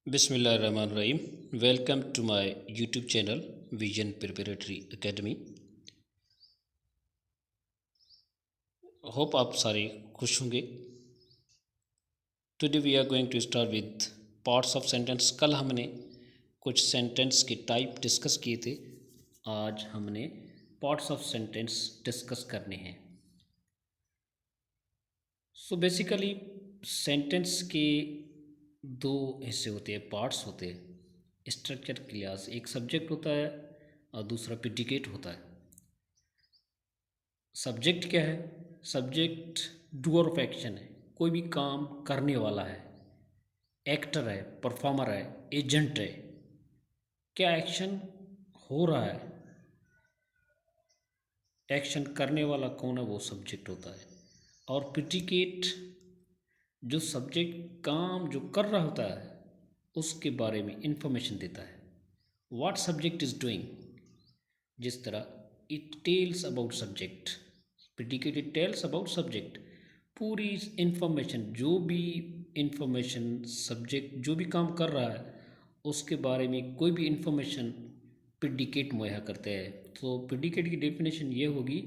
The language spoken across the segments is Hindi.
Bismillahirrahmanirrahim. Welcome to my YouTube channel Vision Preparatory Academy. Hope आप सारे खुश होंगे. Today we are going to start with parts of sentence. कल हमने कुछ सेंटेंस के टाइप डिस्कस किए थे. आज हमने पार्ट्स ऑफ सेंटेंस डिस्कस करने हैं. सो बेसिकली सेंटेंस के दो हिस्से होते हैं, पार्ट्स होते हैं. स्ट्रक्चर के लिहाज एक सब्जेक्ट होता है और दूसरा प्रेडिकेट होता है. सब्जेक्ट क्या है? सब्जेक्ट डूअर ऑफ एक्शन है, कोई भी काम करने वाला है, एक्टर है, परफॉर्मर है, एजेंट है. क्या एक्शन हो रहा है, एक्शन करने वाला कौन है, वो सब्जेक्ट होता है. और प्रेडिकेट जो सब्जेक्ट काम जो कर रहा होता है उसके बारे में इंफॉर्मेशन देता है. व्हाट सब्जेक्ट इज डूइंग, जिस तरह it tells about subject, predicate it tells about subject. पूरी इंफॉर्मेशन, जो भी इंफॉर्मेशन सब्जेक्ट जो भी काम कर रहा है उसके बारे में कोई भी इंफॉर्मेशन प्रेडिकेट मुहैया करते हैं. तो प्रेडिकेट की डेफिनेशन ये होगी,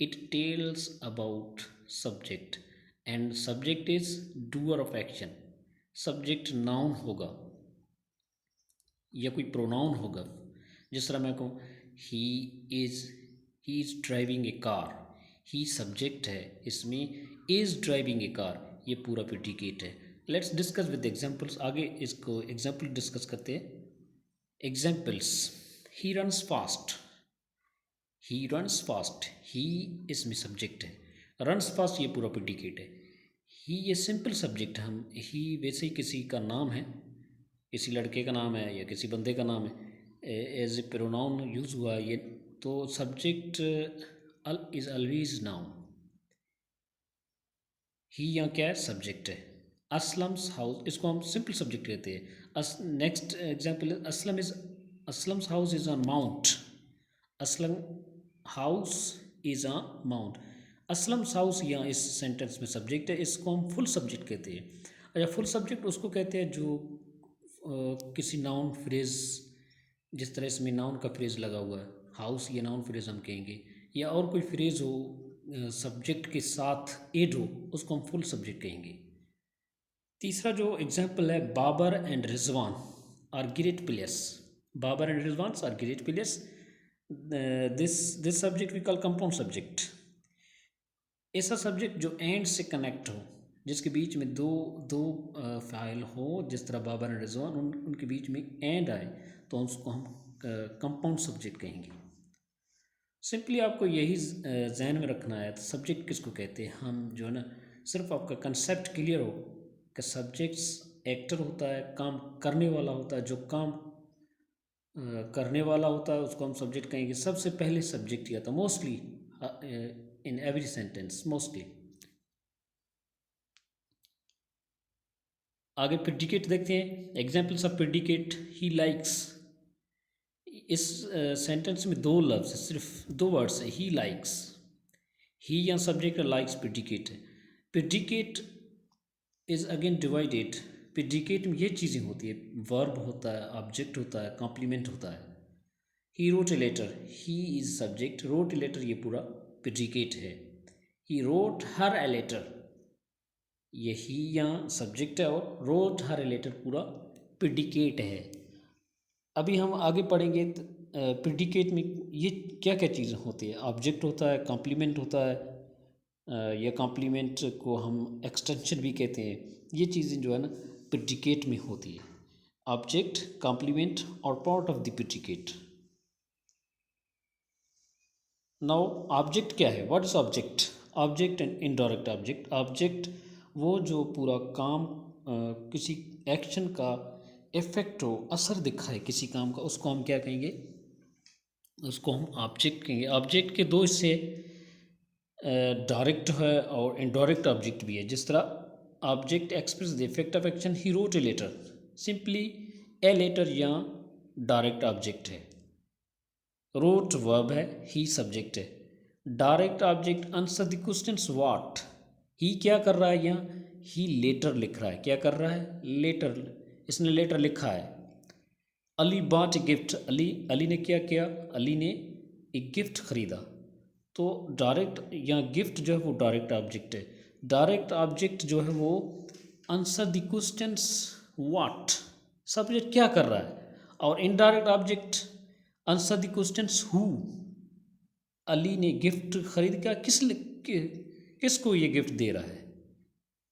it tells about subject and subject is doer of action. Subject noun होगा या कोई प्रोनाउन होगा. जिस तरह मैं कहूँ he is driving A car, he subject है, इसमें इज़ ड्राइविंग ए कार, ये पूरा प्रेडिकेट है. Let's discuss with examples. आगे इसको एग्जांपल डिस्कस करते हैं. Examples: he runs fast, he runs fast, he इसमें सब्जेक्ट है, रन्स फास्ट ये पूरा प्रेडिकेट है. ही ये सिंपल सब्जेक्ट है. हम ही वैसे ही किसी का नाम है, किसी लड़के का नाम है या किसी बंदे का नाम है, एज ए प्रोनाउन यूज़ हुआ ये, तो सब्जेक्ट इज ऑलवेज नाउन. ही यहाँ क्या है, सब्जेक्ट है. असलम्स हाउस, इसको हम सिंपल सब्जेक्ट कहते हैं. Next example, Aslam's house is on mount. Aslam house is on mount. Aslam's house यहाँ इस सेंटेंस में सब्जेक्ट है, इसको हम फुल सब्जेक्ट कहते हैं. अच्छा, फुल सब्जेक्ट उसको कहते हैं जो किसी नाउन फ्रेज़, जिस तरह इसमें नाउन का फ्रेज़ लगा हुआ है, हाउस ये नाउन फ्रेज़ हम कहेंगे, या और कोई फ्रेज़ हो सब्जेक्ट के साथ एड हो, उसको हम फुल सब्जेक्ट कहेंगे. तीसरा जो एग्जाम्पल है, Babar and Rizwan are great players. Babar and Rizwan are great players. This subject we call compound subject. ऐसा सब्जेक्ट जो एंड से कनेक्ट हो, जिसके बीच में दो दो फाइल हो, जिस तरह बाबर एंड रिजवान, उनके बीच में एंड आए, तो उसको हम कंपाउंड सब्जेक्ट कहेंगे. सिंपली आपको यही जहन में रखना है, सब्जेक्ट किसको कहते हैं. हम जो है ना, सिर्फ आपका कंसेप्ट क्लियर हो कि सब्जेक्ट्स एक्टर होता है, काम करने वाला होता है, जो काम करने वाला होता है उसको हम सब्जेक्ट कहेंगे. सबसे पहले सब्जेक्ट ही आता है mostly in every sentence, mostly. आगे प्रेडिकेट देखते हैं. Examples of predicate: he likes. इस सेंटेंस में दो लफ्ज़, सिर्फ दो वर्ड्स है, ही लाइक्स. ही या सब्जेक्ट है, लाइक्स प्रेडिकेट है. Predicate is again divided. Predicate में ये चीज़ें होती है, वर्ब होता है, ऑब्जेक्ट होता है, कॉम्प्लीमेंट होता है. He wrote a letter, he is subject, wrote a letter ये पूरा प्रेडिकेट है. He wrote her a letter, ये ही यहाँ सब्जेक्ट है और रोट हर ए लेटर पूरा प्रेडिकेट है. अभी हम आगे पढ़ेंगे. प्रेडिकेट में ये क्या क्या चीज़ें होती है, ऑब्जेक्ट होता है, कॉम्प्लीमेंट होता है, या कॉम्प्लीमेंट को हम एक्सटेंशन भी कहते हैं. ये चीज़ें जो है ना प्रेडिकेट में होती है, ऑब्जेक्ट, कॉम्प्लीमेंट और part of the predicate. Now object क्या है, what is object? Object and indirect object. Object वो जो पूरा काम किसी एक्शन का इफेक्ट हो, असर दिखाए किसी काम का, उसको हम क्या कहेंगे, उसको हम ऑब्जेक्ट कहेंगे. ऑब्जेक्ट के दो हिस्से, डायरेक्ट है और इनडायरेक्ट ऑब्जेक्ट भी है. जिस तरह object express the effect of action, he wrote a letter, simply a letter या डायरेक्ट ऑब्जेक्ट है. रोट वर्ब है, ही सब्जेक्ट है. Direct object answer the questions what. He क्या कर रहा है यहाँ, ही लेटर लिख रहा है. क्या कर रहा है, लेटर. इसने लेटर लिखा है Ali bot a gift, Ali ने क्या किया, अली ने एक गिफ्ट खरीदा। तो डायरेक्ट या गिफ्ट जो है वो डायरेक्ट ऑब्जेक्ट है। डायरेक्ट ऑब्जेक्ट जो है वो answer the questions what, subject क्या कर रहा है, और indirect object answer the questions who, Ali ने गिफ्ट खरीद क्या, किसको ये गिफ्ट दे रहा है।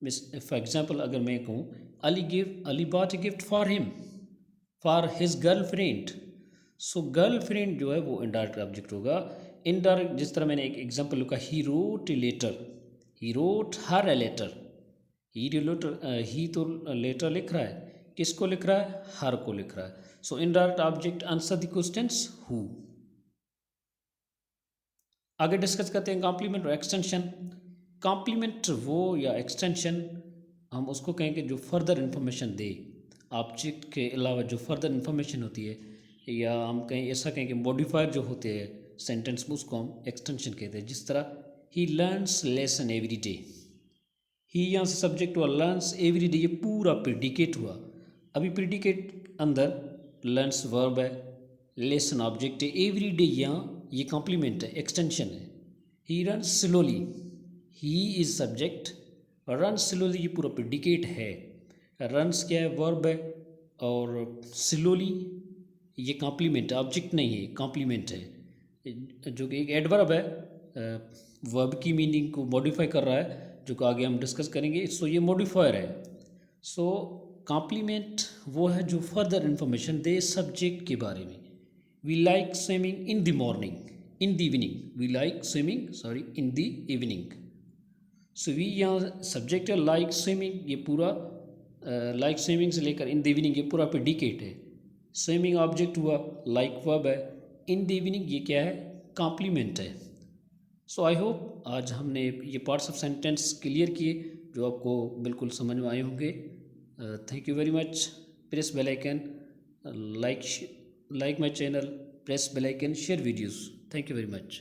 मिस फॉर एग्जांपल अगर मैं कहूँ Ali bot a gift for him, for his girlfriend, so girlfriend जो है वो इनडायरेक्ट ऑब्जेक्ट होगा। इनडायरेक्ट जिस तरह मैंने एक एग्जांपल लिखा he wrote a letter, he wrote her a letter, he तो लेटर लिख रहा है, किसको लिख रहा है, हर को लिख रहा है। सो indirect object answer the questions who. आगे डिस्कस करते हैं कॉम्प्लीमेंट और एक्सटेंशन। कॉम्प्लीमेंट वो या एक्सटेंशन हम उसको कहेंगे जो फर्दर इन्फॉर्मेशन दे, ऑब्जेक्ट के अलावा जो फर्दर इन्फॉर्मेशन होती है, या हम कहें ऐसा कहें कि मॉडिफायर जो होते हैं सेंटेंस में, उसको हम एक्सटेंशन कहते हैं। जिस तरह he learns lesson every day, ही यहाँ से सब्जेक्ट हुआ, लर्न्स एवरी डे ये पूरा प्रिडिकेट हुआ। अभी प्रिडिकेट अंदर लर्न्स वर्ब है, लेसन ऑब्जेक्ट है, एवरी डे यहाँ ये कॉम्प्लीमेंट है, एक्सटेंशन है। He run slowly, he is subject, run slowly ये पूरा प्रिडिकेट है। रन्स क्या है, वर्ब है, और स्लोली ये कॉम्प्लीमेंट है, ऑब्जेक्ट नहीं है, कॉम्प्लीमेंट है, जो कि एक एडवर्ब है, वर्ब की मीनिंग को मॉडिफाई कर रहा है, जो कि आगे हम डिस्कस करेंगे। सो ये मॉडिफायर है। सो कॉम्प्लीमेंट वो है जो फर्दर इन्फॉर्मेशन दे सब्जेक्ट के बारे में। We like swimming in the morning, in the evening, we like swimming sorry in the evening. So we यहाँ सब्जेक्ट है, लाइक स्विमिंग ये पूरा लाइक स्विमिंग से लेकर इन द इवनिंग ये पूरा प्रेडिकेट है। स्विमिंग ऑब्जेक्ट हुआ, लाइक वर्ब है, इन द इवनिंग ये क्या है, कॉम्प्लीमेंट है। सो आई होप आज हमने ये पार्ट्स ऑफ सेंटेंस क्लियर किए जो आपको बिल्कुल समझ में आए होंगे। Thank you very much. Press bell icon, like my channel, press bell icon, share videos. Thank you very much.